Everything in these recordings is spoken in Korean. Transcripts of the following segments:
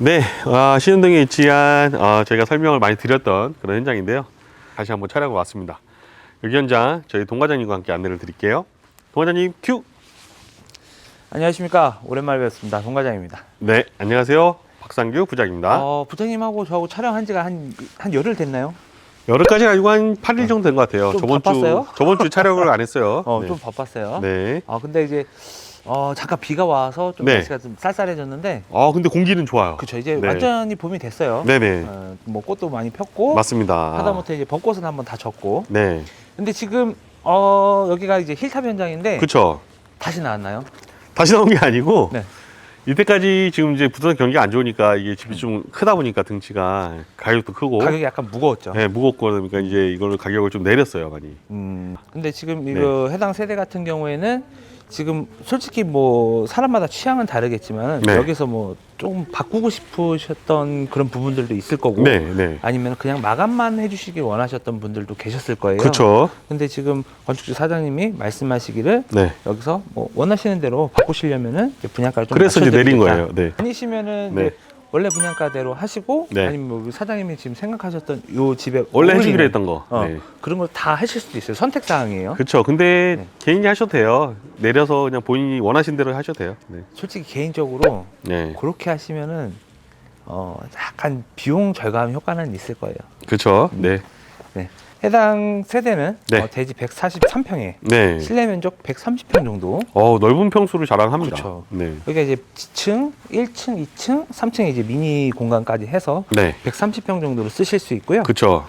네, 신현동에 위치한 저희가 설명을 많이 드렸던 그런 현장인데요. 다시 한번 촬영을 왔습니다. 여기 현장 저희 동 과장님과 함께 안내를 드릴게요. 동 과장님 큐! 안녕하십니까. 오랜만에 뵙습니다. 동 과장입니다. 네, 안녕하세요. 박상규 부장입니다. 부장님하고 저하고 촬영한 지가 한 열흘 됐나요? 열흘까지 아니고 한 8일 정도 된 것 같아요. 좀 바빴어요? 저번 주 촬영을 안 했어요. 네. 좀 바빴어요. 네. 근데 이제 잠깐 비가 와서 좀 네. 날씨가 좀 쌀쌀해졌는데 근데 공기는 좋아요. 그쵸. 이제 네. 완전히 봄이 됐어요. 네네. 뭐 꽃도 많이 폈고 맞습니다. 하다못해 이제 벚꽃은 한번 다 졌고. 네. 근데 지금 여기가 이제 힐탑 현장인데 그쵸. 다시 나왔나요? 다시 나온 게 아니고, 네. 이때까지 지금 이제 부산 경기가 안 좋으니까 이게 집이 좀 크다 보니까 등치가 가격도 크고. 가격이 약간 무거웠죠. 네, 무겁고 그러니까 이제 이걸 가격을 좀 내렸어요, 많이. 근데 지금 이거 해당 세대 같은 경우에는 지금 솔직히 뭐 사람마다 취향은 다르겠지만 네. 여기서 뭐 조금 바꾸고 싶으셨던 그런 부분들도 있을 거고 네, 네. 아니면 그냥 마감만 해주시길 원하셨던 분들도 계셨을 거예요. 그렇죠. 근데 지금 건축주 사장님이 말씀하시기를 네. 여기서 뭐 원하시는 대로 바꾸시려면은 이제 분양가를 좀 그래서 이제 내린 낮춰드리겠다. 거예요. 네. 아니시면은 네. 이제 원래 분양가대로 하시고 네. 아니면 뭐 사장님이 지금 생각하셨던 요 집에 원래 어울리는, 해주기로 했던 거. 네. 네. 그런 걸 다 하실 수도 있어요. 선택 사항이에요. 그렇죠. 근데 네. 개인이 하셔도 돼요. 내려서 그냥 본인이 원하신 대로 하셔도 돼요. 네. 솔직히 개인적으로 네. 그렇게 하시면은 약간 비용 절감 효과는 있을 거예요. 그렇죠. 네. 네. 해당 세대는 네. 대지 143평에 네. 실내 면적 130평 정도. 넓은 평수를 자랑합니다. 그렇죠. 네. 여기가 이제 지층, 1층, 2층, 3층에 이제 미니 공간까지 해서 네. 130평 정도로 쓰실 수 있고요. 그렇죠.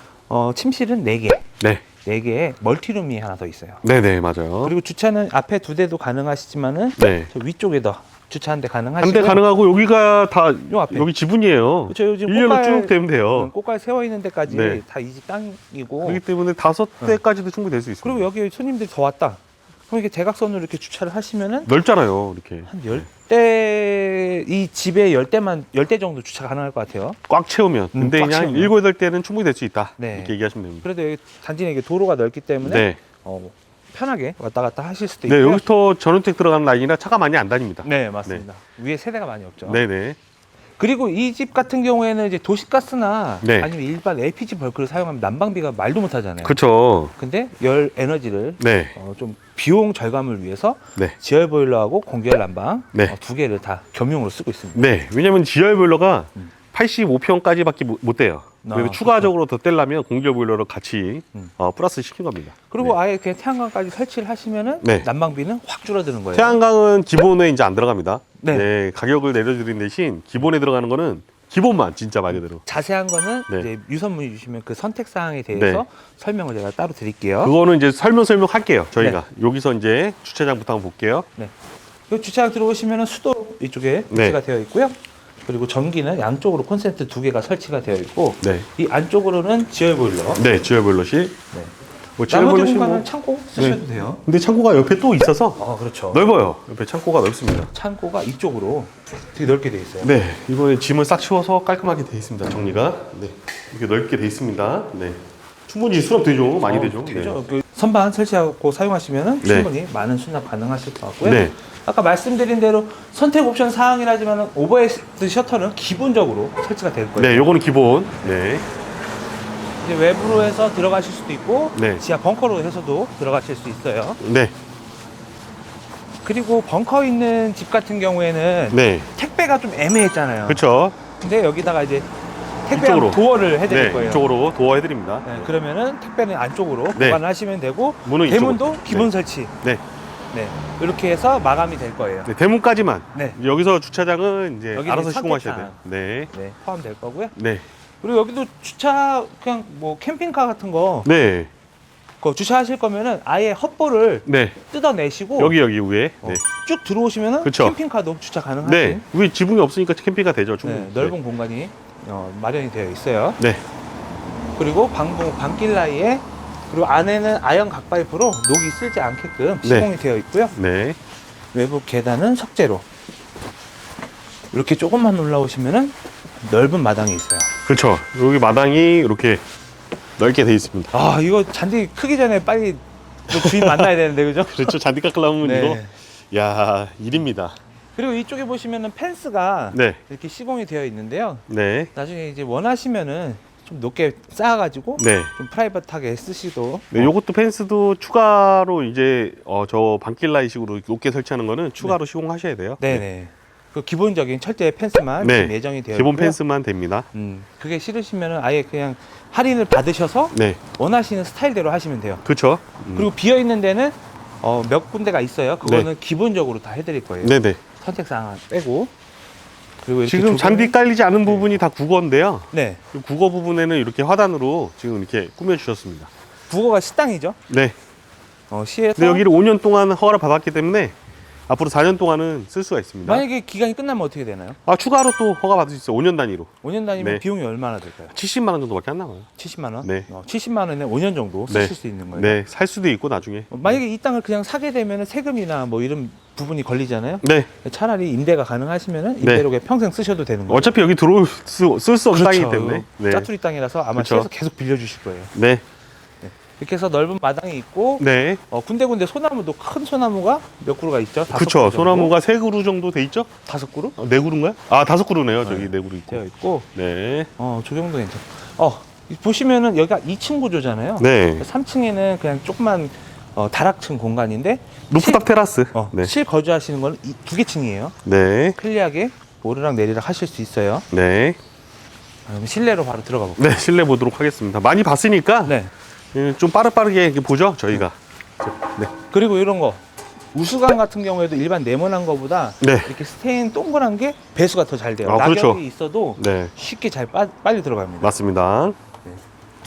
침실은 4개. 네. 4개에 멀티룸이 하나 더 있어요. 네, 네, 맞아요. 그리고 주차는 앞에 2대도 가능하시지만은 네. 저 위쪽에도 주차 한 대 한 가능하시고요. 대 가능하고 여기가 다 요 앞에. 여기 지분이에요. 그렇죠. 요즘 일렬로 쭉 되면 돼요. 꽃갈 세워 있는 데까지 네. 다 이 집 땅이고. 그렇기 때문에 5대까지도 충분히 될 수 있습니다. 그리고 여기 손님들이 더 왔다. 그럼 이렇게 대각선으로 이렇게 주차를 하시면은 넓잖아요, 이렇게. 한 10대 이 집에 10대 정도 주차 가능할 것 같아요. 꽉 채우면. 근데 꽉 그냥 채우면. 7, 8대는 충분히 될 수 있다. 네. 이렇게 얘기하시면 됩니다. 그래도 여기 단지 이게 도로가 넓기 때문에 네. 편하게 왔다 갔다 하실 수도 네, 있고요. 여기부터 전원택 들어가는 라인이라 차가 많이 안 다닙니다. 네, 맞습니다. 위에 세대가 많이 없죠. 네네. 그리고 이 집 같은 경우에는 이제 도시가스나 네. 아니면 일반 LPG 벌크를 사용하면 난방비가 말도 못 하잖아요. 그렇죠. 근데 열 에너지를 네. 좀 비용 절감을 위해서 네. 지열 보일러하고 공기열 난방 네. 2개를 다 겸용으로 쓰고 있습니다. 네. 왜냐면 지열 보일러가 85평까지밖에 못 돼요. 그리고 추가적으로 더 떼려면 공기열 보일러를 같이 플러스 시킨 겁니다. 그리고 네. 아예 그냥 태양광까지 설치를 하시면은 네. 난방비는 확 줄어드는 거예요. 태양광은 기본에 이제 안 들어갑니다. 네. 네. 가격을 내려드린 대신 기본에 들어가는 거는 기본만 진짜 말 그대로. 자세한 거는 네. 이제 유선 문의 주시면 그 선택 사항에 대해서 설명을 제가 따로 드릴게요. 그거는 이제 설명할게요. 저희가 여기서 이제 주차장부터 한번 볼게요. 네. 이 주차장 들어오시면은 수도 이쪽에 위치가 되어 있고요. 그리고 전기는 양쪽으로 콘센트 2개가 설치가 되어 있고 네. 이 안쪽으로는 지열 보일러. 네, 지열 보일러실. 네. 뭐 지열 나머지 보일러실 공간은 뭐. 창고 쓰셔도 돼요. 근데 창고가 옆에 또 있어서 그렇죠. 넓어요. 옆에 창고가 넓습니다. 창고가 이쪽으로 되게 넓게 되어 있어요. 네, 이번에 짐을 싹 치워서 깔끔하게 되어 있습니다. 정리가. 네, 이렇게 넓게 되어 있습니다. 네, 충분히 수납 되죠. 많이 되죠. 되죠. 그 선반 설치하고 사용하시면은 네. 충분히 많은 수납 가능하실 것 같고요. 네. 아까 말씀드린 대로 선택 옵션 사항이라지만 오버헤드 셔터는 기본적으로 설치가 될 거예요. 네, 요거는 기본. 네, 이제 외부로 해서 들어가실 수도 있고 네. 지하 벙커로 해서도 들어가실 수 있어요. 네, 그리고 벙커 있는 집 같은 경우에는 네, 택배가 좀 애매했잖아요. 그렇죠. 근데 여기다가 이제 택배 이쪽으로. 도어를 해드릴 네, 거예요. 이쪽으로 도어 해드립니다. 네, 그러면은 택배는 안쪽으로 네. 보관을 하시면 되고 문은 대문도 이쪽으로. 기본 네. 설치. 네, 네, 이렇게 해서 마감이 될 거예요. 네, 대문까지만. 네. 여기서 주차장은 이제 여기는 알아서 선택 시공하셔야 사항. 돼요. 네, 네, 포함될 거고요. 네, 그리고 여기도 주차 그냥 뭐 캠핑카 같은 거 네, 그거 주차하실 거면은 아예 헛볼을 네. 뜯어내시고 여기 위에. 네, 쭉 들어오시면은 그쵸. 캠핑카도 주차 가능하신 네. 위에 지붕이 없으니까 캠핑가 되죠. 충분히. 네, 넓은 공간이 마련이 되어 있어요. 네, 그리고 방길 나이에 그리고 안에는 아연 각파이프로 녹이 쓸지 않게끔 시공이 되어 있고요. 네, 외부 계단은 석재로 이렇게 조금만 올라오시면은 넓은 마당이 있어요. 그렇죠. 여기 마당이 이렇게 넓게 돼 있습니다. 아, 이거 잔디 크기 전에 빨리 또 주인 만나야 되는데 그죠? 그렇죠. 잔디 깎으려면 네. 이거 야 일입니다. 그리고 이쪽에 보시면은 펜스가 네. 이렇게 시공이 되어 있는데요. 네. 나중에 이제 원하시면은 좀 높게 쌓아가지고 네. 좀 프라이빗하게 쓰시도. 네, 요것도 펜스도 추가로 이제 저 방길라이식으로 높게 설치하는 거는 추가로 시공하셔야 돼요. 네네. 그 기본적인 철제 펜스만 네. 지금 예정이 되어 기본 있고요. 펜스만 됩니다. 그게 싫으시면은 아예 그냥 할인을 받으셔서 네. 원하시는 스타일대로 하시면 돼요. 그렇죠. 그리고 비어 있는 데는 몇 군데가 있어요. 그거는 기본적으로 다 해드릴 거예요. 네네. 선택사항 빼고. 그리고 이렇게 지금 조경을- 잔디 깔리지 않은 부분이 다 국어인데요. 네. 이 국어 부분에는 이렇게 화단으로 지금 이렇게 꾸며 주셨습니다. 국어가 식당이죠. 네. 시에서 근데 여기를 5년 동안 허가를 받았기 때문에 앞으로 4년 동안은 쓸 수가 있습니다. 만약에 기간이 끝나면 어떻게 되나요? 추가로 또 허가 받을 수 있어요. 5년 단위로. 5년 5년 단위면 네. 비용이 얼마나 들까요? 70만 원 정도밖에 안 나와요. 70만 원? 네. 70만 원에 5년 정도 네. 쓰실 수 있는 거예요. 네, 살 수도 있고 나중에. 만약에 이 땅을 그냥 사게 되면 세금이나 뭐 이런 부분이 걸리잖아요. 네. 차라리 임대가 가능하시면은 임대로 그냥 평생 쓰셔도 되는 거예요. 어차피 여기 쓸 수 없는 땅이기 때문에. 네. 짜투리 땅이라서 아마 그렇죠. 시에서 계속 빌려주실 거예요. 네. 이렇게 해서 넓은 마당이 있고 네. 군데군데 소나무도 큰 소나무가 몇 그루가 있죠? 5 그렇죠. 그루 정도? 소나무가 3그루 정도 돼 있죠? 5 그루 4그루인가요? 5그루네요. 저기 4그루 있고. 되어 있고 네. 조경도 괜찮고 보시면은 여기가 2층 구조잖아요. 네. 3층에는 그냥 조그만 다락층 공간인데 루프탑 테라스. 네. 실 거주하시는 거는 2개 층이에요. 네. 편리하게 오르락 내리락 하실 수 있어요. 네. 그럼 실내로 바로 들어가 볼게요. 네, 실내 보도록 하겠습니다. 많이 봤으니까 네. 좀 빠르게 이렇게 보죠, 저희가. 네. 그리고 이런 거 우수강 같은 경우에도 일반 네모난 거보다 네. 이렇게 스테인 동그란 게 배수가 더 잘 돼요. 그렇죠. 낙엽이 있어도 네. 쉽게 잘 빨리 들어갑니다. 맞습니다.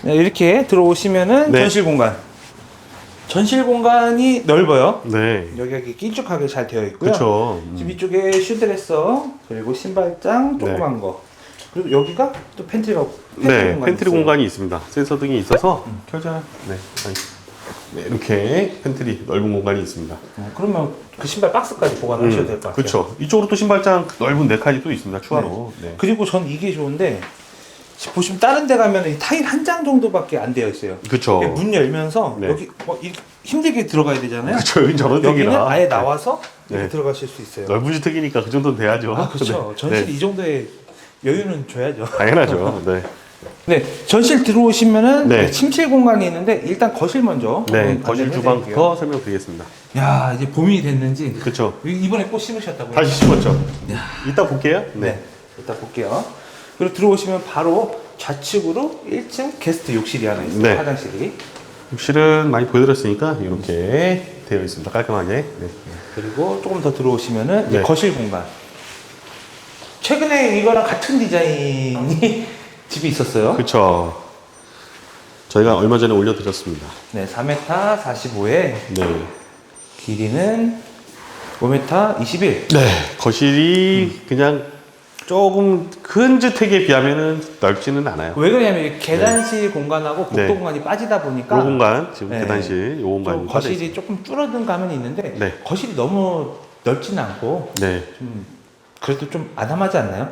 네, 이렇게 들어오시면은 네. 전실 공간. 전실 공간이 넓어요. 네. 여기가 이렇게 길쭉하게 잘 되어 있고요. 그렇죠. 지금 이쪽에 슈드레서 그리고 신발장 조그만 거. 그리고 여기가 또 팬트리 네, 공간이 팬트리 있어요. 공간이 있습니다. 센서 등이 있어서 켜져요. 네. 네, 이렇게 팬트리 넓은 공간이 있습니다. 그러면 그 신발 박스까지 보관하셔도 될 것 같아요. 그렇죠. 이쪽으로 또 신발장 넓은 4칸이 또 있습니다. 추가로. 네. 그리고 전 이게 좋은데 지금 보시면 다른 데 가면 이 타일 한 장 정도밖에 안 되어 있어요. 그렇죠. 문 열면서 네. 여기 이렇게 힘들게 들어가야 되잖아요. 그렇죠. 여기 저런 여기는 데기라. 아예 나와서 이렇게 네. 들어가실 수 있어요. 넓은 주택이니까 그 정도는 돼야죠. 그렇죠. 네. 전실 네. 이 정도의 여유는 줘야죠. 당연하죠. 네. 네, 전실 들어오시면은 네. 침실 공간이 있는데 일단 거실 먼저 네, 한번 거실 안내를 주방부터 해드릴게요. 설명드리겠습니다. 야, 이제 봄이 됐는지 그렇죠. 이번에 꽃 심으셨다고요? 다시 심었죠. 이따 볼게요. 네. 이따 볼게요. 그리고 들어오시면 바로 좌측으로 1층 게스트 욕실이 하나 있어요. 네. 화장실이. 욕실은 많이 보여드렸으니까 이렇게 되어 있습니다. 깔끔하게. 네. 그리고 조금 더 들어오시면은 이제 네. 거실 공간. 최근에 이거랑 같은 디자인이 집이 있었어요. 그렇죠. 저희가 얼마 전에 올려드렸습니다. 네, 4m 45에 네. 길이는 5m 21. 네. 거실이 그냥 조금 큰 주택에 비하면은 넓지는 않아요. 왜 그러냐면 이 계단실 공간하고 복도 네. 공간이 빠지다 보니까 요 공간, 지금 네. 계단실, 요 공간 좀 거실이 조금 줄어든 감은 있는데 네. 거실이 너무 넓지는 않고 네. 좀 그래도 좀 아담하지 않나요?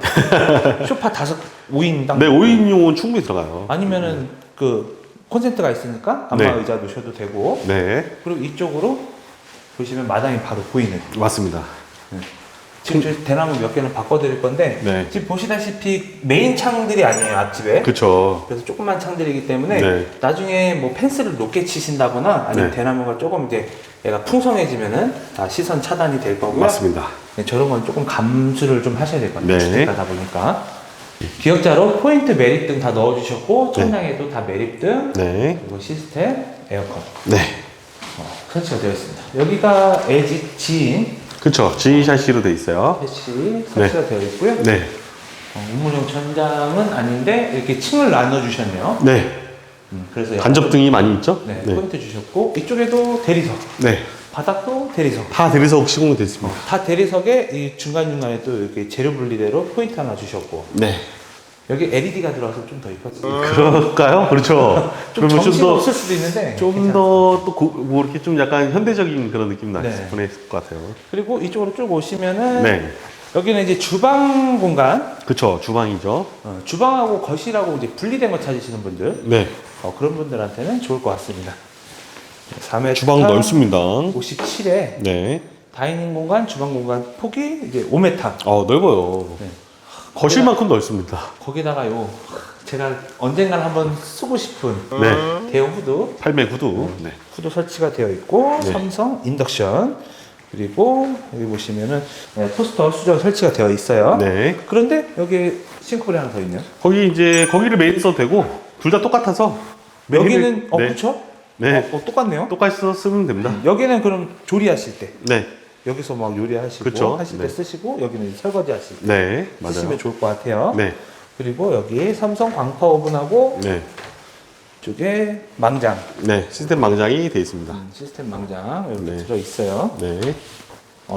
소파 5인당 네, 5인용은 충분히 들어가요. 아니면은 그 콘센트가 있으니까 안마 네. 의자 놓으셔도 되고 네. 그리고 이쪽으로 보시면 마당이 바로 보이는 맞습니다. 지금 저희 대나무 몇 개는 바꿔드릴 건데 네. 지금 보시다시피 메인 창들이 아니에요 앞집에 그렇죠. 그래서 조그만 창들이기 때문에 네. 나중에 뭐 펜스를 높게 치신다거나 아니면 네. 대나무가 조금 이제 얘가 풍성해지면은 다 시선 차단이 될 거고요. 맞습니다. 네, 저런 건 조금 감수를 좀 하셔야 될 것 같아요. 네. 주택가다 보니까 기역자로 포인트 매립등 다 넣어주셨고 천장에도 다 매립등 네. 그리고 시스템 에어컨 네. 설치가 되어 있습니다. 여기가 LG 지인 그렇죠. 지인샷시로 돼 있어요. 패치 설치가 되어 있고요. 네. 우물형 천장은 아닌데 이렇게 층을 나눠주셨네요. 네. 그래서 간접등이 많이 있죠? 네, 네. 포인트 주셨고 이쪽에도 대리석, 네. 바닥도 대리석. 다 대리석 시공이 됐습니다. 다 대리석에 이 중간중간에 또 이렇게 재료 분리대로 포인트 하나 주셨고 네. 여기 LED가 들어와서 좀 더 이뻤어요. 그럴까요? 그렇죠. 좀 그러면 정신 더, 없을 수도 있는데 좀 괜찮아요. 더 또 뭐 이렇게 좀 약간 현대적인 그런 느낌 네. 보냈을 것 같아요. 그리고 이쪽으로 쭉 오시면은 네. 여기는 이제 주방 공간. 그렇죠. 주방이죠. 주방하고 거실하고 이제 분리된 거 찾으시는 분들 네. 그런 분들한테는 좋을 것 같습니다. 4m 주방 넓습니다. 57에 네. 다이닝 공간, 주방 공간 폭이 이제 5m. 넓어요. 네. 거실만큼 넓습니다. 거기다가 제가 언젠간 한번 쓰고 싶은 네. 대형 후드 8매 구두. 네. 후드 설치가 되어 있고 네. 삼성 인덕션 그리고 여기 보시면은 토스터 수전 설치가 되어 있어요. 네. 그런데 여기 싱크볼이 하나 더 있네요. 거기를 메인 써도 되고 둘 다 똑같아서 여기는 네. 그렇죠? 네. 똑같네요. 똑같이 쓰면 됩니다. 여기는 그럼 조리하실 때 네. 여기서 막 요리하시고 그쵸? 하실 때 네. 쓰시고 여기는 이제 설거지 하실 때 네. 맞아요. 쓰시면 좋을 것 같아요. 네. 그리고 여기 삼성 광파 오븐하고 네. 이쪽에 망장 네. 시스템 망장이 되어 있습니다. 시스템 망장 이렇게 네. 들어 있어요. 네.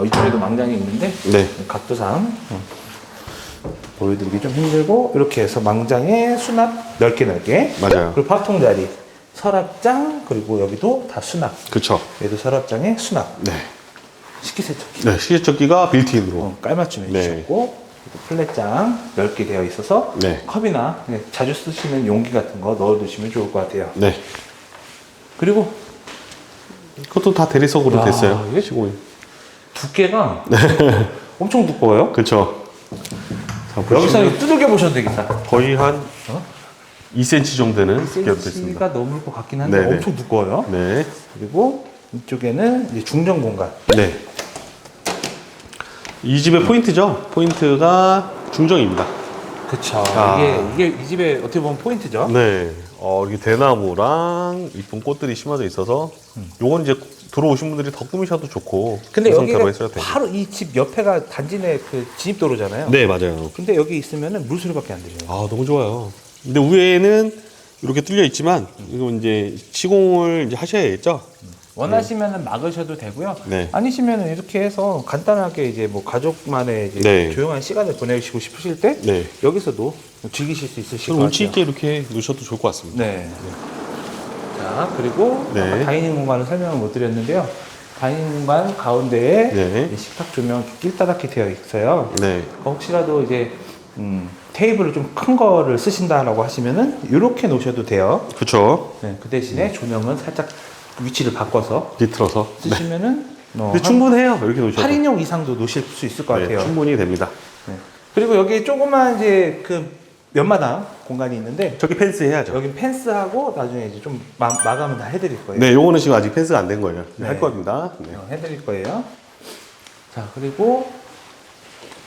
이쪽에도 망장이 있는데 네. 각도상 보여드리기 좀 힘들고 이렇게 해서 망장에 수납 넓게 맞아요. 그리고 밥통 자리 서랍장 그리고 여기도 다 수납 그쵸. 얘도 서랍장에 수납 네. 식기세척기 네. 시계척기가 빌트인으로. 깔맞춤 네. 해주셨고 그리고 플랫장 넓게 되어 있어서 네. 컵이나 그냥 자주 쓰시는 용기 같은 거 넣어두시면 좋을 것 같아요. 네. 그리고 그것도 다 대리석으로 야, 됐어요. 이게 시공이. 두께가 엄청 두꺼워요. 그쵸. 자, 여기서 보시면 두들겨 보셔도 되겠다. 거의 한 어? 2cm 정도 되는 두께로 됐습니다. 2cm가 넘을 것 같긴 한데 네네. 엄청 두꺼워요. 네. 그리고 이쪽에는 이제 중정 공간. 네. 이 집의 포인트죠. 포인트가 중정입니다. 그쵸. 아. 이게 이 집의 어떻게 보면 포인트죠. 네. 이렇게 대나무랑 이쁜 꽃들이 심어져 있어서 요건 이제 들어오신 분들이 더 꾸미셔도 좋고. 근데 이 상태로 여기가 했어야 돼요. 바로 이 집 옆에가 단지 내 그 진입도로잖아요. 네, 맞아요. 근데 여기 있으면은 물소리밖에 안 들려요. 아, 너무 좋아요. 근데 위에는 이렇게 뚫려 있지만 이거 이제 시공을 이제 하셔야겠죠. 원하시면은 막으셔도 되고요. 네. 아니시면은 이렇게 해서 간단하게 이제 뭐 가족만의 이제 네. 조용한 시간을 보내시고 싶으실 때 네. 여기서도 즐기실 수 있으실 좀 것 운치 같아요. 있게 이렇게 놓으셔도 좋을 것 같습니다. 네. 자, 그리고 네. 아까 다이닝 공간을 설명을 못 드렸는데요. 다이닝 공간 가운데에 네. 이 식탁 조명 길다랗게 되어 있어요. 네. 혹시라도 이제 테이블을 좀 큰 거를 쓰신다라고 하시면은 이렇게 놓으셔도 돼요. 그쵸. 네, 그 대신에 조명은 살짝 위치를 바꿔서 뒤틀어서. 네. 쓰시면은 근데 충분해요. 이렇게 놓으셔도. 8인용 이상도 놓으실 수 있을 것 같아요. 네, 충분히 됩니다. 네. 그리고 여기 조그만 이제 그 연마당 공간이 있는데 저기 펜스 해야죠. 여기 펜스하고 나중에 이제 좀 마감은 다 해드릴 거예요. 네, 요거는 지금 아직 펜스가 안 된 거예요. 네. 할 겁니다. 네. 해드릴 거예요. 자, 그리고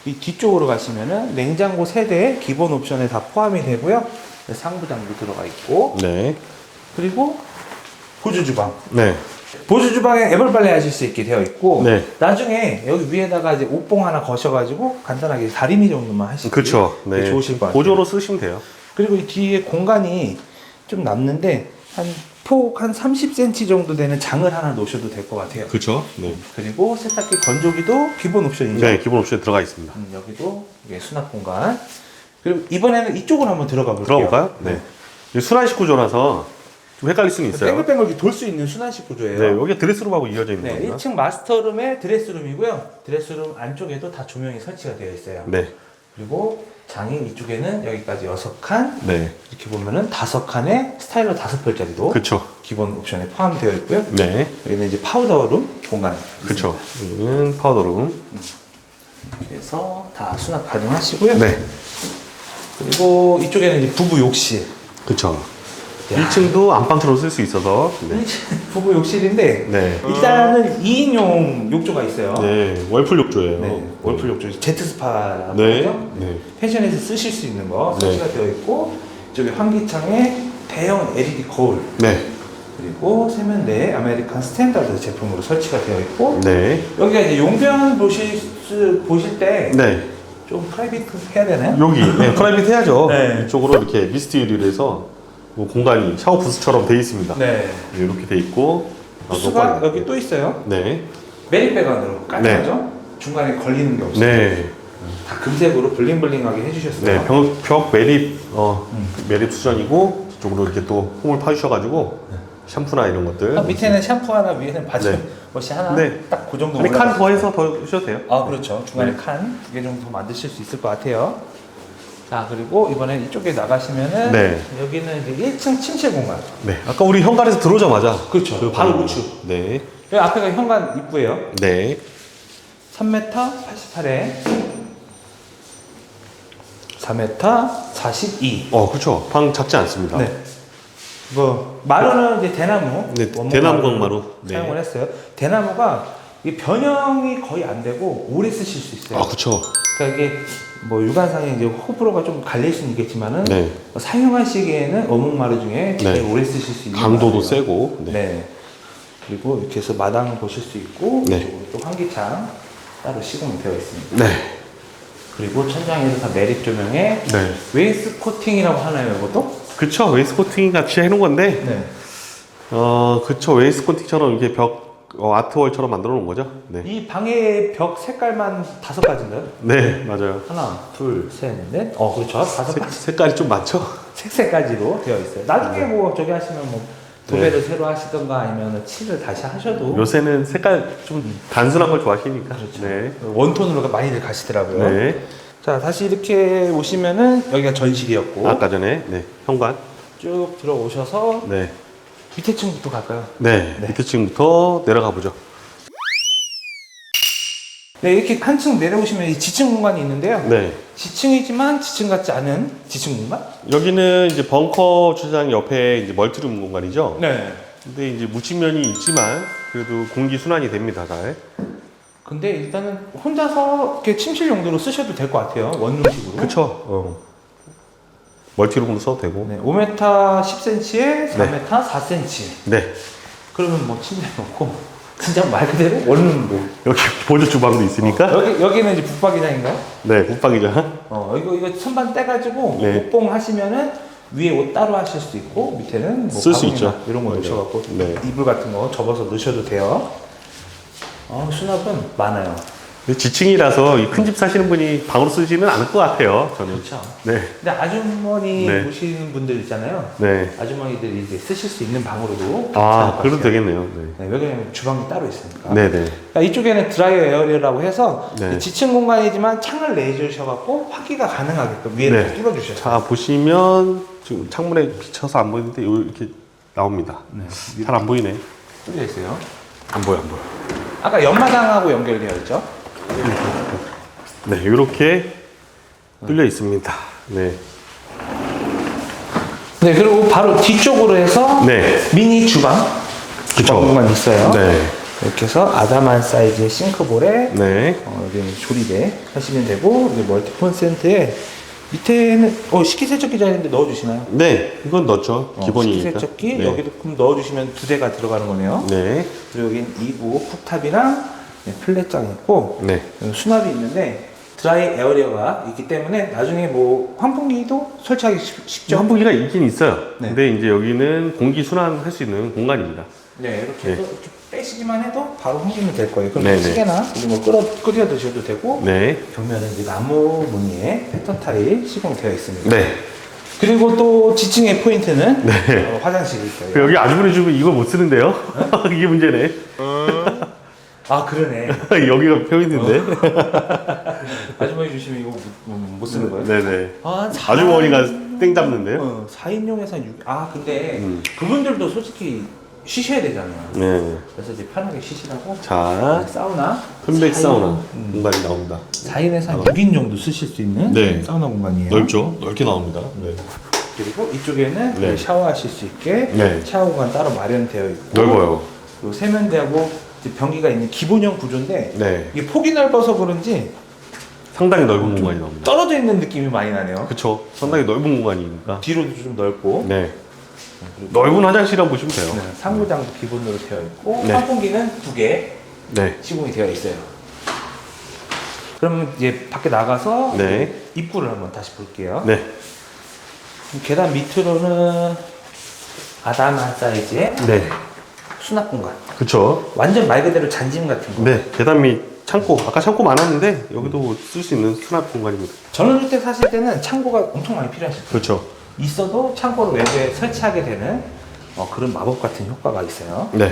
이 뒤쪽으로 가시면은 냉장고 세대 기본 옵션에 다 포함이 되고요. 상부장도 들어가 있고 네. 그리고 보조 주방. 네. 보조 주방에 애벌 빨래 하실 수 있게 되어 있고 네. 나중에 여기 위에다가 이제 옷봉 하나 거셔가지고 간단하게 다리미 정도만 하시기 그쵸. 네. 좋으실 것 같아요. 보조로 쓰시면 돼요. 그리고 이 뒤에 공간이 좀 남는데 폭 한 30cm 정도 되는 장을 하나 놓으셔도 될 것 같아요. 그쵸. 네. 그리고 세탁기 건조기도 기본 옵션이죠. 네, 기본 옵션에 들어가 있습니다. 여기도 이게 수납 공간. 그리고 이번에는 이쪽으로 한번 들어가 볼게요. 들어볼까요? 네. 이 순환식 구조라서 좀 헷갈릴 수는 있어요. 뱅글뱅글 돌 수 있는 순환식 구조예요. 네, 여기가 드레스룸하고 이어져 있는 네, 겁니다. 1층 마스터룸에 드레스룸이고요. 드레스룸 안쪽에도 다 조명이 설치가 되어 있어요. 네. 그리고 장인 이쪽에는 여기까지 6칸, 네. 이렇게 보면은 5칸에 스타일러 5펼짜리도 그쵸. 기본 옵션에 포함되어 있고요. 네. 여기는 이제 파우더룸 공간. 그쵸. 여기는 파우더룸. 그래서 다 수납 가능하시고요. 네. 그리고 이쪽에는 이제 부부 욕실. 그쵸. 야. 1층도 안방처럼 쓸 수 있어서. 네. 부부 욕실인데 네. 일단은 2인용 욕조가 있어요. 네. 월풀 욕조예요. 네, 월풀 욕조, 제트스파 네. 죠 네. 펜션에서 쓰실 수 있는 거 네. 설치가 되어 있고 저기 환기창에 대형 LED 거울 네. 그리고 세면대 아메리칸 스탠다드 제품으로 설치가 되어 있고 네. 여기가 이제 용변 보실 때 좀 네. 프라이빗 해야 되나요? 여기 네, 프라이빗 해야죠. 네. 이쪽으로 이렇게 미스트 유리로 해서 뭐 공간이 샤워 부스처럼 돼 있습니다. 네. 이렇게 돼 있고 부스가 여기 또 있어요. 네. 메리백안으로 깔끔하죠? 중간에 걸리는 게 없어요. 네. 다 금색으로 블링블링하게 해주셨어요. 네. 벽 매립 매립 수전이고 이쪽으로 이렇게 또 홈을 파주셔가지고 샴푸나 이런 것들. 밑에는 샴푸 하나, 위에는 바지 네. 옷이 하나, 네. 딱 그 정도. 아니 칸 더해서 더 주셔도 돼요. 아, 그렇죠. 중간에 네. 칸 2개 정도 더 만드실 수 있을 것 같아요. 자, 그리고 이번엔 이쪽에 나가시면은 네. 여기는 이제 1층 침실 공간. 네. 아까 우리 현관에서 들어오자마자 그렇죠. 그 바로 방으로. 우측. 네. 여기 앞에가 현관 입구예요. 네. 3m 88에 4m 42. 그렇죠. 방 작지 않습니다. 네. 뭐 마루는 이제 대나무, 네, 원목 대나무 마루를 강마루. 네. 사용을 했어요. 대나무가 이 변형이 거의 안 되고 오래 쓰실 수 있어요. 그렇죠. 그러니까 이게 뭐 육안상에 이제 호불호가 좀 갈릴 수는 있겠지만은 네. 사용하시기에는 어묵마루 중에 제일 네. 오래 쓰실 수 있는 강도도 마루예요. 세고. 네. 네. 그리고 이렇게 해서 마당 보실 수 있고 네. 이쪽으로 또 환기창 따로 시공이 되어 있습니다. 네. 그리고 천장에도 다 매립 조명에 네. 웨이스 코팅이라고 하나요, 이것도? 그쵸. 웨이스코팅 같이 해놓은 건데, 네. 그쵸. 웨이스코팅처럼 이렇게 벽, 아트월처럼 만들어 놓은 거죠. 네. 이 방의 벽 색깔만 5가지인가요? 네, 맞아요. 하나, 둘, 셋, 넷. 그렇죠. 5가지. 색깔이 좀 많죠? 색깔지로 되어 있어요. 나중에 뭐 저기 하시면 뭐 도배를 네. 새로 하시던가 아니면 칠을 다시 하셔도 요새는 색깔 좀 단순한 걸 좋아하시니까. 그렇죠. 네. 원톤으로 많이들 가시더라고요. 네. 자, 다시 이렇게 오시면은 여기가 전실이었고 아까 전에, 네. 현관. 쭉 들어오셔서 네. 밑에 층부터 갈까요? 네. 네. 밑에 층부터 내려가 보죠. 네, 이렇게 한층 내려오시면 이 지층 공간이 있는데요. 네. 지층이지만 지층 같지 않은 지층 공간? 여기는 이제 벙커 주차장 옆에 이제 멀티룸 공간이죠. 네. 근데 이제 묻힌면이 있지만 그래도 공기 순환이 됩니다, 잘. 근데 일단은 혼자서 이렇게 침실 용도로 쓰셔도 될 것 같아요. 원룸식으로. 그쵸. 멀티룸으로 써도 되고. 네, 5m 10cm에 4m 4cm. 네. 그러면 뭐 침대 놓고 진짜 말 그대로 원룸으로. 여기 보조 주방도 있으니까. 여기는 이제 붙박이장인가요? 네, 붙박이죠. 이거 선반 떼가지고 네. 옷봉 하시면은 위에 옷 따로 하실 수 있고 밑에는 뭐 쓸수 바구니나 있죠. 이런 거 맞아요. 넣으셔갖고 네. 이불 같은 거 접어서 넣으셔도 돼요. 수납은 많아요. 지층이라서 이 큰 집 사시는 분이 방으로 쓰지는 않을 것 같아요, 저는. 그렇죠. 네. 근데 아주머니 네. 모시는 분들 있잖아요. 네. 아주머니들이 이제 쓰실 수 있는 방으로도 그래도 되겠네요. 네. 네, 왜냐면 주방이 따로 있으니까. 네네. 그러니까 이쪽에는 드라이어 에어리어라고 해서 네. 지층 공간이지만 창을 내주셔갖고 환기가 가능하게끔 위에를 네. 뚫어주셔요. 자, 보시면 지금 창문에 비쳐서 안 보이는데 이렇게 나옵니다. 네. 잘 안 보이네. 뚫려 있어요. 안 보여, 안 보여. 아까 연마당하고 연결되어 있죠? 네, 이렇게 뚫려 있습니다. 네. 네, 그리고 바로 뒤쪽으로 해서 네. 미니 주방. 그쵸. 주방 공간이 있어요. 네. 이렇게 해서 아담한 사이즈의 싱크볼에 네. 여기 조리대 하시면 되고 여기 멀티폰 센트에 밑에는 식기세척기장인데 넣어주시나요? 네, 이건 넣죠. 기본이니까. 식기세척기 네. 여기도 그럼 넣어주시면 2대가 들어가는 거네요. 네. 그리고 여긴 2구 쿡탑이랑 플랫장이 있고 네. 수납이 있는데 드라이 에어리어가 있기 때문에 나중에 뭐 환풍기도 설치하기 쉽죠? 환풍기가 있긴 있어요. 네. 근데 이제 여기는 공기 순환할 수 있는 공간입니다. 네, 이렇게 네. 해서 이렇게 빼시기만 해도 바로 환기는 될 거예요. 그럼 네네. 시계나 뭐 끓여 드셔도 되고 네. 벽면은 이제 나무 무늬의 패턴 타일 시공되어 있습니다. 네. 그리고 또 지층의 포인트는 네. 화장실이 있어요. 여기 아주머니 주면 이걸 못 쓰는데요? 이게 문제네. 아 그러네. 여기가 포인트인데. 아주머니 주시면 이거 못 쓰는 거예요? 네네. 아, 아주머니가 땡 잡는데요? 4인용에서 6. 근데 음. 그분들도 솔직히 쉬셔야 되잖아요. 네. 그래서 이제 편하게 쉬시라고 자, 사우나, 컴백 4인, 사우나 공간이 나옵니다. 4인에서 한 6인 정도 쓰실 수 있는 네. 사우나 공간이에요. 넓죠? 넓게 나옵니다. 네. 그리고 이쪽에는 네. 샤워하실 수 있게 네. 샤워 공간 따로 마련되어 있고 넓어요. 그리고 세면대하고 이제 변기가 있는 기본형 구조인데 네. 이게 폭이 넓어서 그런지 상당히 넓은 공간이 나옵니다. 떨어져 있는 느낌이 많이 나네요. 그쵸. 상당히 넓은 공간이니까. 뒤로도 좀 넓고 네. 넓은 화장실 한번 보시면 돼요. 네, 상부장도 기본으로 되어 있고 네. 환풍기는 2개 네. 시공이 되어 있어요. 그러면 이제 밖에 나가서 네. 입구를 한번 다시 볼게요. 네. 계단 밑으로는 아담한 사이즈의 네. 수납 공간. 그쵸. 완전 말 그대로 잔짐 같은 거. 네. 계단 밑 창고. 아까 창고 많았는데 여기도 쓸 수 있는 수납 공간입니다. 전원주택 사실 때는 창고가 엄청 많이 필요하실 거예요. 그렇죠. 있어도 창고를 외부에 설치하게 되는 그런 마법 같은 효과가 있어요. 네.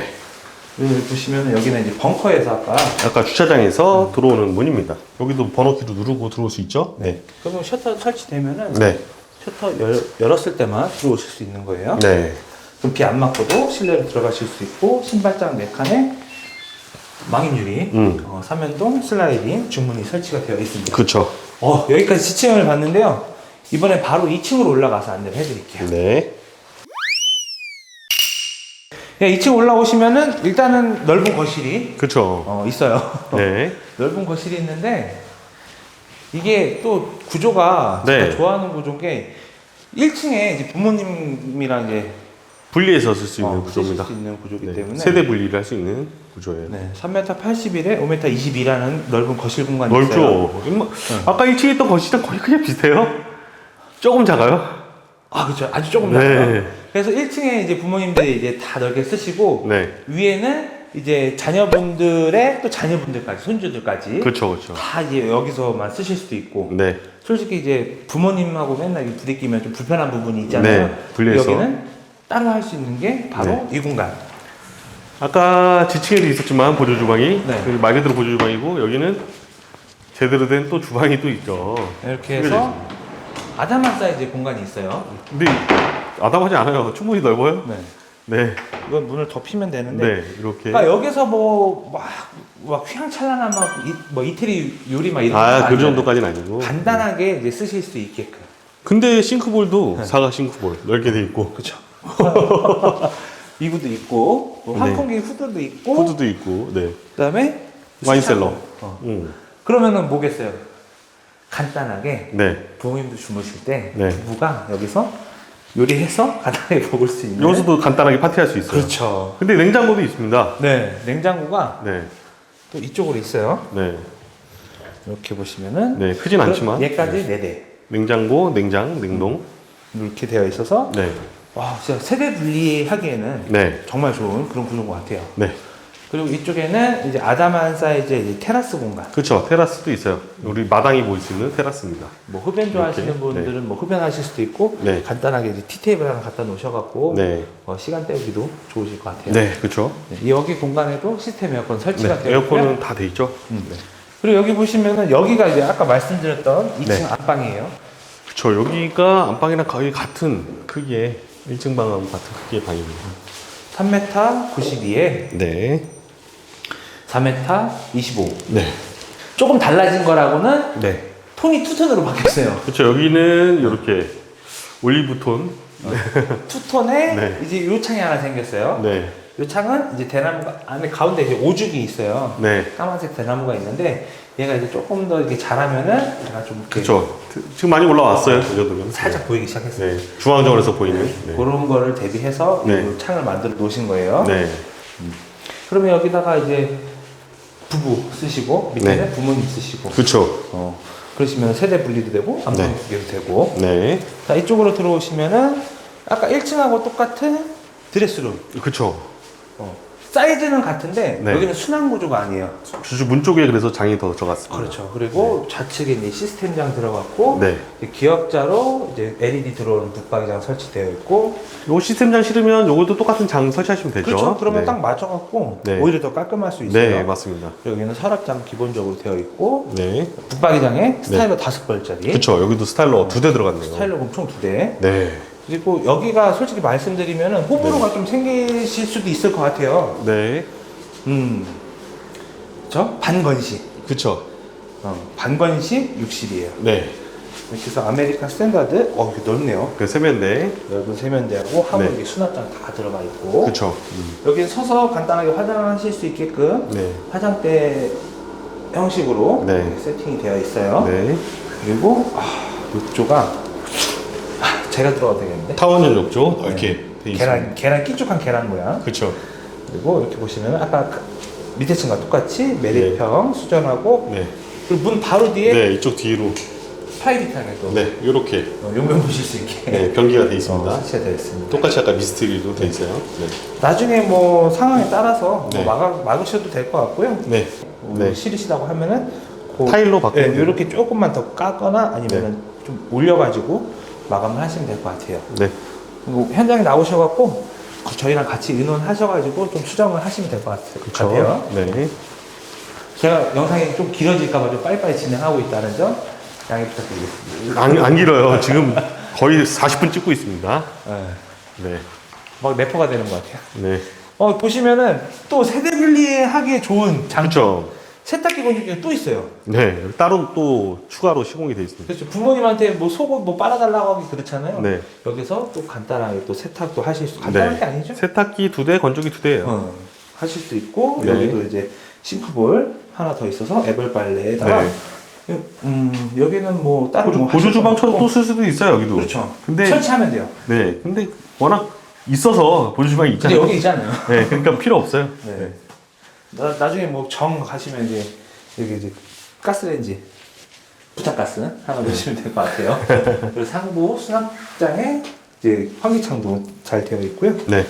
여기 보시면 여기는 이제 벙커에서 아까 주차장에서 들어오는 문입니다. 여기도 번호키로 누르고 들어올 수 있죠? 네. 그러면 셔터 설치되면은 네. 셔터 열었을 때만 들어오실 수 있는 거예요. 네. 그럼 비 안 맞고도 실내로 들어가실 수 있고 신발장 4칸에 망인 유리, 삼면동 슬라이딩 중문이 설치가 되어 있습니다. 그쵸. 여기까지 지층을 봤는데요. 이번에 바로 2층으로 올라가서 안내를 해드릴게요. 네. 네, 2층 올라오시면은 일단은 넓은 거실이 그쵸. 있어요. 네. 넓은 거실이 있는데 이게 또 구조가 네. 제가 좋아하는 구조인 게 1층에 이제 부모님이랑 이제 분리해서 쓸 수 있는 쓰실 구조입니다. 수 있는 구조이기 네. 때문에 세대 분리를 할 수 있는 구조예요. 네, 3m 81에 5m 22라는 넓은 거실 공간이 있어요. 넓죠. 아까 1층에 있던 거실이랑 거의 그냥 비슷해요. 조금 작아요. 그렇죠. 아주 조금 네. 작아요. 그래서 1층에 이제 부모님들이 이제 다 넓게 쓰시고 네. 위에는 이제 자녀분들의 또 자녀분들까지 손주들까지 그렇죠, 그렇죠. 다 이제 여기서만 쓰실 수도 있고 네. 솔직히 이제 부모님하고 맨날 부딪히면 좀 불편한 부분이 있잖아요. 네, 분리해서. 여기는 따로 할 수 있는 게 바로 이 공간. 아까 지층에도 있었지만 보조 주방이 네. 말 그대로 보조 주방이고 여기는 제대로 된 또 주방이 또 있죠. 이렇게 해서 아담한 사이즈의 공간이 있어요. 근데 아담하지 않아요. 충분히 넓어요. 네. 네. 이건 문을 덮이면 되는데. 네. 이렇게. 그러니까 여기서 막 휘황찬란한 뭐 이태리 요리 막 이런 거 그 아니잖아요. 정도까지는 아니고. 간단하게 이제 쓰실 수 있게끔. 근데 싱크볼도 사각 싱크볼 넓게 돼 있고. 그렇죠. 이구도 있고 뭐 환풍기 후드도 있고 후드도 있고. 네. 그다음에 와인셀러. 그러면은 뭐겠어요? 간단하게 네. 부모님도 주무실 때 네. 부부가 여기서 요리해서 간단하게 먹을 수 있는. 여기서도 간단하게 파티할 수 있어요. 그렇죠. 근데 냉장고도 있습니다. 네, 냉장고가 네. 또 이쪽으로 있어요. 네. 이렇게 보시면은 네. 크진 않지만. 얘까지 4대 냉장고, 냉장, 냉동. 이렇게 되어 있어서 네. 와 진짜 세대 분리하기에는 네. 정말 좋은 그런 구조인 것 같아요. 네. 그리고 이쪽에는 이제 아담한 사이즈의 이제 테라스 공간. 그렇죠. 테라스도 있어요. 우리 마당이 보일 수 있는 테라스입니다. 뭐 흡연 좋아하시는 이렇게, 분들은 뭐 흡연하실 수도 있고 네. 간단하게 이제 티테이블 하나 갖다 놓으셔갖고 네. 시간 때우기도 좋으실 것 같아요. 네, 그렇죠. 네, 여기 공간에도 시스템 에어컨 설치가 네. 되어 있고요. 에어컨은 다 돼 있죠. 네. 그리고 여기 보시면은 여기가 이제 아까 말씀드렸던 2층 네. 안방이에요. 그렇죠. 여기가 안방이랑 거의 같은 크기의 1층 방하고 같은 크기의 방입니다. 3m 92에 네. 4m 25. 네. 조금 달라진 거라고는 네. 톤이 투톤으로 바뀌었어요. 그렇죠. 여기는 이렇게 올리브 톤. 투톤에 네. 이제 요 창이 하나 생겼어요. 네. 요 창은 이제 대나무가 안에 가운데 이제 오죽이 있어요. 네. 까만색 대나무가 있는데 얘가 이제 조금 더 이렇게 자라면은 얘가 좀 이렇게 그렇죠. 지금 많이 올라왔어요. 이 정도면. 살짝 보이기 시작했어요. 네. 중앙정원에서 보이는. 네. 그런 거를 대비해서 네. 이 창을 만들어 놓으신 거예요. 네. 그러면 여기다가 이제 부부 쓰시고 밑에는 네. 부모님 쓰시고 그렇죠. 그러시면 세대 분리도 되고 안방 네. 두 개도 되고. 네. 자 이쪽으로 들어오시면은 아까 1층하고 똑같은 드레스룸. 그렇죠. 사이즈는 같은데 네. 여기는 순환 구조가 아니에요. 주주 문 쪽에 그래서 장이 더 들어갔습니다. 그렇죠. 그리고 좌측에 이제 시스템장 들어갔고 네. 이제 기역자로 이제 LED 들어오는 붙박이장 설치되어 있고. 요 시스템장 싫으면 요것도 똑같은 장 설치하시면 되죠. 그렇죠. 그러면 네. 딱 맞춰갖고 네. 오히려 더 깔끔할 수 있어요. 네, 맞습니다. 여기는 서랍장 기본적으로 되어 있고 네. 붙박이장에 스타일러 5벌짜리. 그렇죠. 여기도 스타일러 2대 들어갔네요. 스타일러 총 2대. 네. 그리고 여기가 솔직히 말씀드리면은 호불호가 좀 생기실 수도 있을 것 같아요. 네. 그렇죠? 반건식. 그쵸. 반건식 60이에요. 네. 이렇게 해서 아메리칸 스탠다드, 이게 넓네요. 그 세면대. 넓은 세면대하고 하물기 네. 수납장 다 들어가 있고. 그쵸. 여기 서서 간단하게 화장하실 수 있게끔 네. 화장대 형식으로 네. 이렇게 세팅이 되어 있어요. 네. 그리고 욕조가 제가 들어가도 되겠는데? 타원형 욕조 이렇게 돼 있습니다. 계란 끼쭉한 계란 모양. 그쵸. 그리고 이렇게 보시면 아까 밑에 층과 똑같이 메리평 수전하고 네. 그리고 문 바로 뒤에 네, 이쪽 뒤로. 프라이빗하게 네, 요렇게. 용변 보실 수 있게 네, 변기가 돼 있습니다. 설치가 되어 있습니다. 똑같이 아까 미스트리도 돼 있어요. 네. 나중에 뭐 상황에 따라서 네. 뭐 막으셔도 될 것 같고요. 네. 네. 싫으시다고 하면은 타일로 바꾸면 네, 이렇게 조금만 더 까거나 아니면은 좀 올려가지고 마감을 하시면 될 것 같아요. 네. 그리고 현장에 나오셔갖고 저희랑 같이 의논하셔가지고 좀 수정을 하시면 될 것 같아요. 네. 제가 영상이 좀 길어질까봐 좀 빨리빨리 진행하고 있다는 점 양해 부탁드리겠습니다. 안 길어요. 지금 거의 40분 찍고 있습니다. 네. 네. 막 래퍼가 되는 것 같아요. 네. 보시면은 또 세대 분리하기에 좋은 장점. 그렇죠. 세탁기 건조기가 또 있어요. 네, 따로 또 추가로 시공이 돼 있습니다. 그렇죠. 부모님한테 뭐 속옷 뭐 빨아달라고 하기 그렇잖아요. 네. 여기서 또 간단하게 또 세탁도 하실 수, 간단한 게 아니죠? 세탁기 2대, 건조기 2대예요. 하실 수 있고, 네. 여기도 이제 싱크볼 하나 더 있어서 애벌 빨래에다가, 네. 여기는 뭐 다른 뭐 보조 하실 주방처럼 거 또 쓸 수도 있어요, 여기도. 그렇죠. 근데 설치하면 돼요. 네, 근데 워낙 있어서 보조 주방이 근데 있잖아요. 여기 있잖아요. 네, 그러니까 필요 없어요. 네. 나중에 뭐 정 가시면 이제 여기 이제 가스레인지 부착가스 하나 넣으시면 될 것 같아요. 그리고 상부 수납장에 이제 환기창도 잘 되어 있고요. 네,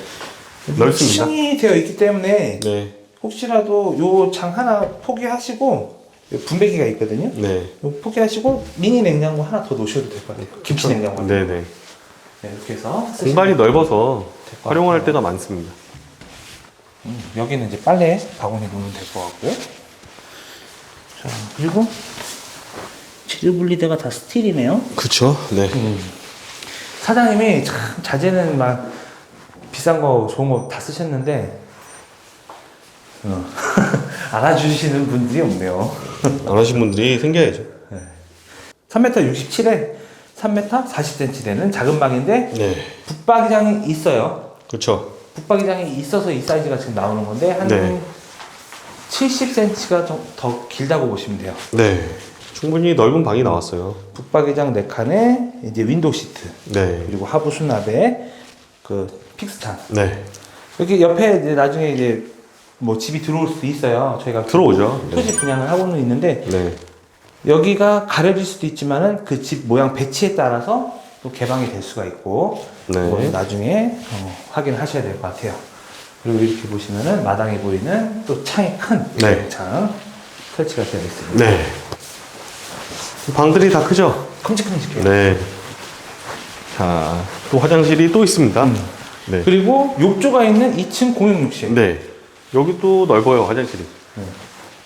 넓습니다. 층이 되어 있기 때문에 네, 혹시라도 요 장 하나 포기하시고 분배기가 있거든요. 네, 요 포기하시고 미니 냉장고 하나 더 놓으셔도 될 것 같아요. 김치 냉장고. 네, 네. 네, 이렇게 해서 공간이 넓어서 될것 활용할 같아요. 때가 많습니다. 여기는 이제 빨래 바구니 놓으면 될 것 같고요. 자, 그리고 재료 분리대가 다 스틸이네요. 그렇죠. 네. 사장님이 참 자재는 막 비싼 거 좋은 거 다 쓰셨는데 알아주시는 분들이 없네요. 안 하신 분들이 생겨야죠. 3m 67에 3m 40cm 되는 작은 방인데 네, 붙박이장이 있어요. 그렇죠. 붙박이장이 있어서 이 사이즈가 지금 나오는 건데 한 네. 70cm가 좀 더 길다고 보시면 돼요. 네, 충분히 넓은 방이 나왔어요. 붙박이장 4칸에 이제 윈도우 시트 네, 그리고 하부 수납에 그 픽스탄 네, 여기 옆에 이제 나중에 이제 뭐 집이 들어올 수도 있어요. 저희가 들어오죠. 네. 토지 분양을 하고는 있는데 네, 여기가 가려질 수도 있지만은 그 집 모양 배치에 따라서 또 개방이 될 수가 있고 네. 그거는 나중에 확인하셔야 될 것 같아요. 그리고 이렇게 보시면은 마당에 보이는 또 창이 큰 네. 창 설치가 되어 있습니다. 네. 방들이 다 크죠? 큼직큼직해요. 네. 자, 또 화장실이 또 있습니다. 네. 그리고 욕조가 있는 2층 공용 욕실. 네. 여기 또 넓어요, 화장실이.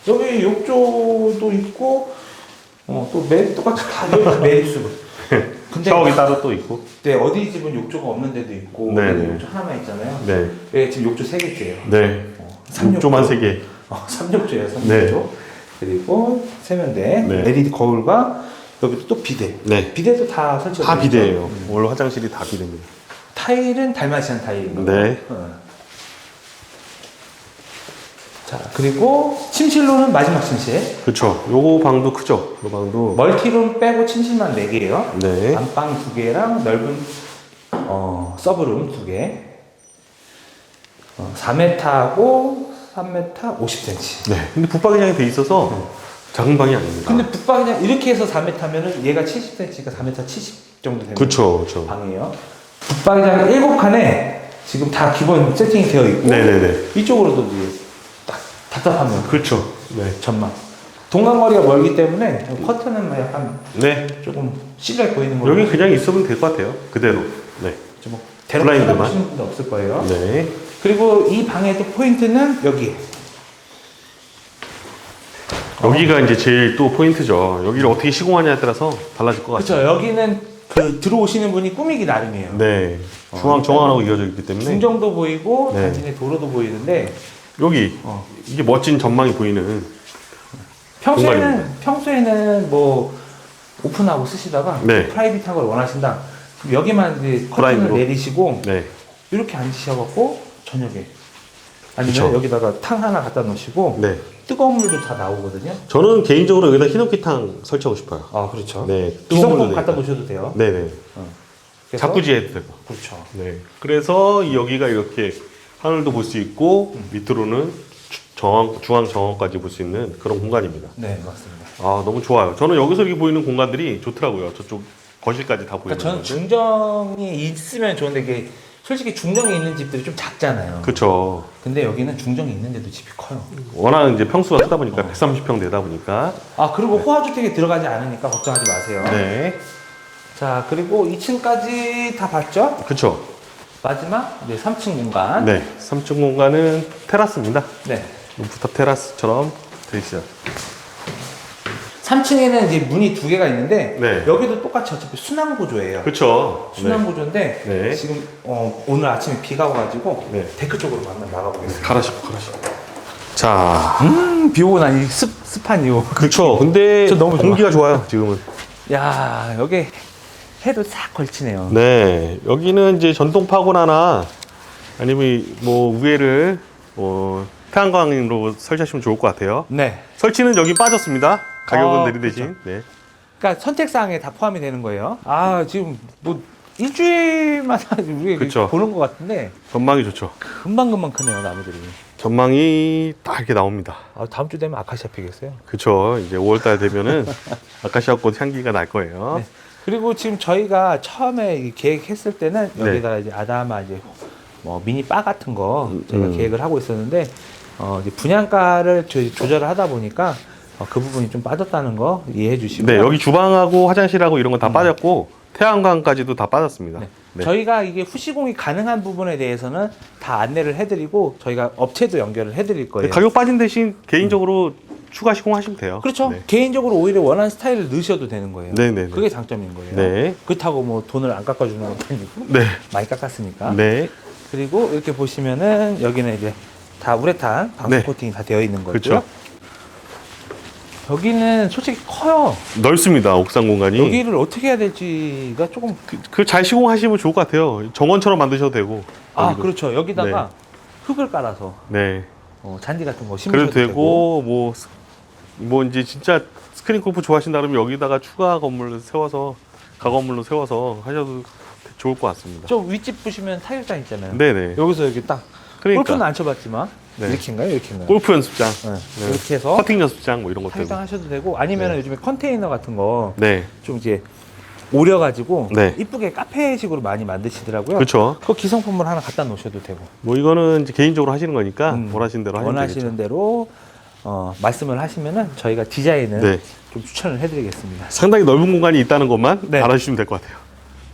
여기 욕조도 있고 또 똑같이 다 여기 매립수로. 근데 샤워기 따로 또 있고. 네, 어디 집은 욕조가 없는 데도 있고 네, 여기 네. 욕조 하나만 있잖아요. 네. 여기 지금 욕조 3개째예요. 네. 삼욕조. 욕조만 3개. 3욕조예요, 3욕조. 네. 그리고 세면대, 네. LED 거울과 여기도 또 비대. 네. 비대도 다 설치가 다 되어 있죠. 비대예요. 원래 화장실이 다 비대입니다. 타일은 달마시안 타일입니다. 네. 자, 그리고 침실로는 마지막 침실. 그렇죠. 요거 방도 크죠? 요 방도. 멀티룸 빼고 침실만 4개예요. 네. 안방 2개랑 넓은 서브룸 2개. 4m하고 3m 50cm. 네. 근데 붙박이장이 돼 있어서 작은 방이 아닙니다. 근데 붙박이장 이렇게 해서 4m면은 얘가 70cm니까 4m 70 정도 되는 그렇죠. 그렇죠. 방이에요. 붙박이장 7칸에 지금 다 기본 세팅이 되어 있고 네네네. 이쪽으로도 이제 딱 답답하면 그렇죠. 네. 전망. 동강거리가 멀기 때문에 커튼은 약간 네. 조금 실루엣 보이는 걸로. 여기 그냥 있으면 될 것 같아요. 그대로. 네. 뭐 블라인드만. 보시는 분도 없을 거예요. 네. 그리고 이 방의 또 포인트는 여기. 여기가 이제 제일 또 포인트죠. 여기를 어떻게 시공하냐에 따라서 달라질 것 같아요. 그렇죠. 여기는 그 들어오시는 분이 꾸미기 나름이에요. 네. 중앙 정원하고 이어져 있기 때문에 중정도 보이고 네. 단진의 도로도 보이는데 여기 이게 멋진 전망이 보이는 공간입니다. 평소에는 뭐 오픈하고 쓰시다가 네. 프라이빗한 걸 원하신다. 그럼 여기만 이제 커튼을 블라인드로. 내리시고 네. 이렇게 앉으셔갖고 저녁에 아니면 그쵸. 여기다가 탕 하나 갖다 놓으시고 네. 뜨거운 물도 다 나오거든요. 저는 개인적으로 여기다 히노키탕 설치하고 싶어요. 아 그렇죠. 네. 기성품 갖다 되니까. 놓으셔도 돼요. 네네. 그래서- 자쿠지 해도 되고. 그렇죠. 네. 그래서 여기가 이렇게 하늘도 볼 수 있고 밑으로는 중앙 정원까지 볼 수 있는 그런 공간입니다. 네 맞습니다. 아 너무 좋아요. 저는 여기서 이렇게 보이는 공간들이 좋더라고요. 저쪽 거실까지 다 보이는 그러니까 저는 것들. 중정이 있으면 좋은데 이게 솔직히 중정이 있는 집들이 좀 작잖아요. 그쵸. 근데 여기는 중정이 있는데도 집이 커요. 워낙 이제 평수가 크다 보니까 130평 되다 보니까. 아 그리고 호화주택에 들어가지 않으니까 걱정하지 마세요. 네. 자 그리고 2층까지 다 봤죠? 그쵸. 마지막 네 3층 공간. 네. 3층 공간은 테라스입니다. 네. 루프탑 테라스처럼 돼 있어요. 3층에는 이제 문이 2개가 있는데 네. 여기도 똑같이 어차피 순환 구조예요. 그쵸. 순환 구조인데 네. 지금 오늘 아침에 비가 와가지고 네. 데크 쪽으로 한번 나가보겠습니다. 가라시고. 자. 비 오고 나니 습한 이후. 그쵸. 근데 저 너무 좋아. 공기가 좋아요, 지금은. 야, 여기 해도 싹 걸치네요. 네. 여기는 이제 전동 파고나나 아니면 뭐 우회를 태양광으로 설치하시면 좋을 것 같아요. 네. 설치는 여기 빠졌습니다. 가격은 아, 내린 대신. 네. 그러니까 선택사항에 다 포함이 되는 거예요. 아, 지금 뭐 일주일마다 우리 그쵸. 보는 것 같은데 전망이 좋죠. 금방금방 크네요, 나무들이. 전망이 딱 이렇게 나옵니다. 아, 다음 주 되면 아카시아 피겠어요. 그쵸. 이제 5월달 되면은 아카시아 꽃 향기가 날 거예요. 네. 그리고 지금 저희가 처음에 이 계획했을 때는 네. 여기다가 이제 아다마 이제 뭐 미니 바 같은 거 저희가 계획을 하고 있었는데 이제 분양가를 조절을 하다 보니까 그 부분이 좀 빠졌다는 거 이해해 주시고요. 네, 여기 주방하고 화장실하고 이런 건 다 빠졌고 태양광까지도 다 빠졌습니다. 네. 네. 저희가 이게 후시공이 가능한 부분에 대해서는 다 안내를 해드리고 저희가 업체도 연결을 해드릴 거예요. 네, 가격 빠진 대신 개인적으로 추가 시공하시면 돼요. 그렇죠. 네. 개인적으로 오히려 원하는 스타일을 넣으셔도 되는 거예요. 네네네. 그게 장점인 거예요. 네. 그렇다고 뭐 돈을 안 깎아주는 건 아니고 네. 많이 깎았으니까. 네. 그리고 이렇게 보시면은 여기는 이제 다 우레탄 방수 네. 코팅이 다 되어 있는 거고요. 그렇죠. 여기는 솔직히 커요. 넓습니다. 옥상 공간이. 여기를 어떻게 해야 될지가 조금 그 잘 시공하시면 좋을 것 같아요. 정원처럼 만드셔도 되고. 여기도. 그렇죠. 여기다가 흙을 깔아서 네. 잔디 같은 거 심으셔도 그래도 되고 뭐 이제 진짜 스크린 골프 좋아하신다 그러면 여기다가 추가 건물을 세워서 가건물로 세워서 하셔도 좋을 것 같습니다. 저 윗집 보시면 타일장 있잖아요. 네네. 여기서 여기 딱 그러니까. 골프는 안 쳐봤지만 네. 이렇게인가요? 이렇게인가요? 골프 연습장, 네. 네. 이렇게 해서 퍼팅 연습장 뭐 이런 것들. 타일장 하셔도 되고 아니면 네. 요즘에 컨테이너 같은 거 네. 좀 이제 오려가지고 네. 이쁘게 카페식으로 많이 만드시더라고요. 그렇죠. 그거 기성품을 하나 갖다 놓으셔도 되고 뭐 이거는 이제 개인적으로 하시는 거니까 음. 원하시는 대로 하시면 원하시는 되겠죠. 대로 말씀을 하시면은 저희가 디자인을 네. 좀 추천을 해드리겠습니다. 상당히 넓은 공간이 있다는 것만 네. 알아주시면 될 것 같아요.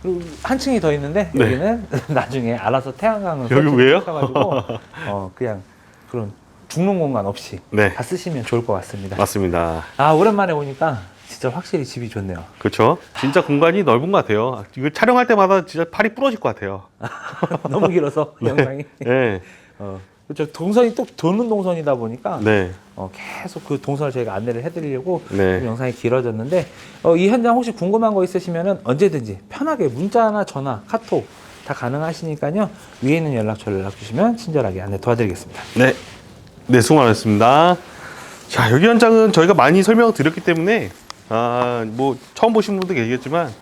그리고 한 층이 더 있는데 네. 여기는 나중에 알아서 태양광을 여기 왜요? 설치하셔가지고 그냥 그런 죽는 공간 없이 네. 다 쓰시면 좋을 것 같습니다. 맞습니다. 아, 오랜만에 오니까 진짜 확실히 집이 좋네요. 그렇죠. 진짜 공간이 넓은 것 같아요. 이거 촬영할 때마다 진짜 팔이 부러질 것 같아요. 너무 길어서 영상이. 네. 그렇죠. 동선이 또 도는 동선이다 보니까 네. 계속 그 동선을 저희가 안내를 해드리려고 네. 좀 영상이 길어졌는데 이 현장 혹시 궁금한 거 있으시면은 언제든지 편하게 문자나 전화, 카톡 다 가능하시니까요. 위에 있는 연락처를 연락 주시면 친절하게 안내 도와드리겠습니다. 네. 네, 수고 많으셨습니다. 자, 여기 현장은 저희가 많이 설명을 드렸기 때문에 뭐 처음 보신 분도 계시겠지만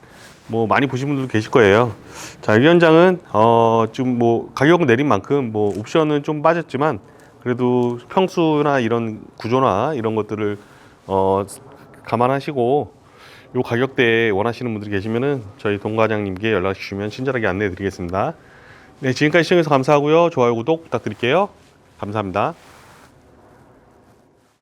뭐 많이 보신 분들도 계실 거예요. 자, 여기 현장은 지금 뭐 가격은 내린 만큼 뭐 옵션은 좀 빠졌지만 그래도 평수나 이런 구조나 이런 것들을 감안하시고 요 가격대에 원하시는 분들이 계시면은 저희 동 과장님께 연락 주시면 친절하게 안내해 드리겠습니다. 네, 지금까지 시청해주셔서 감사하고요. 좋아요, 구독 부탁드릴게요. 감사합니다.